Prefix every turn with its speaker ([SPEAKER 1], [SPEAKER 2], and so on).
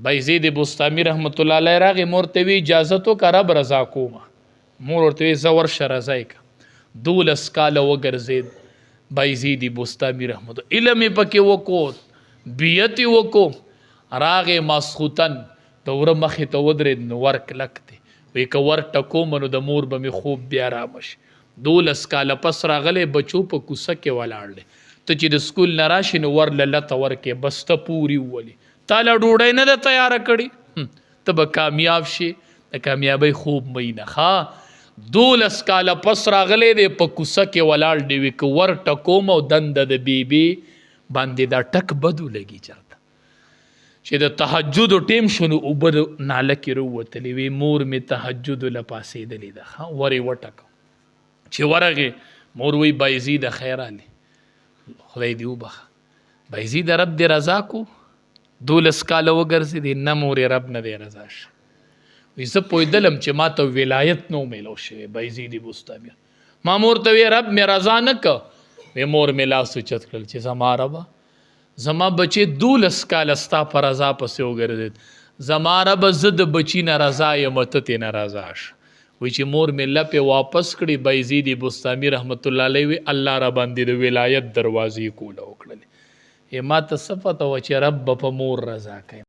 [SPEAKER 1] بایزید بستامي رحمت الله علیه راغې مور ته وی اجازه تو که رب رضا کومه مور ورته وی زه ورشه رضا یې که 12 کاله وګرځېد بایزید بستامي رحمت الله علم یې پکې وکړو بیت یې وکړو راغې ماسخوتن د وره مخې ته ودرېد نو ور کلک دی وی که ور ټکوم نو د مور به مې خوب بیا رامه شي 12 کاله پس راغلی بچو په کوڅه کې ولاړ دی ته چې د سکول نه راشي نو ور لته ورکې بسته پوري وولي تا له ډوډۍ نه ده تیاره کړې ته به کامیاب شي د کامیابۍ خوب مینه ښه 12 کاله پس راغلی دی په کوڅه کې ولاړ دی وی که ور ټکوم او دنده د بیبي باندې دا ټک بدو لګي چرته چې د تهجد ټیم شنو اوبه د ناله کې راووتلې وی مور مې تهجد له پاسېدلې ده ښه ورې وټکه چې ورغې مور وی بایزید خیر علی خدای دې وبخه بایزید رب دې رضا کو 12 کاله وګرځېدې نه مورې رب نه دې رضا شه وی زه پوهېدلم چې ما ته ولایت نو میلو شوی بایزید بستامي ما مور ته وی رب مې رضا نه که وی مور مې لاس اوچت کړل چې زما ربه زما بچې 12 کاله ستا په رضا پسې وګرځېد زما ربه زه د بچي نه رضا یم ته ترې نه رضا شه وی چې مور مې لپې واپس کړي بایزید بستامي رحمت الله علیه وی الله را باندې د ولایت دروازې کوله وکړلې ما ته څه پته وه چې رب به په مور رضا کوي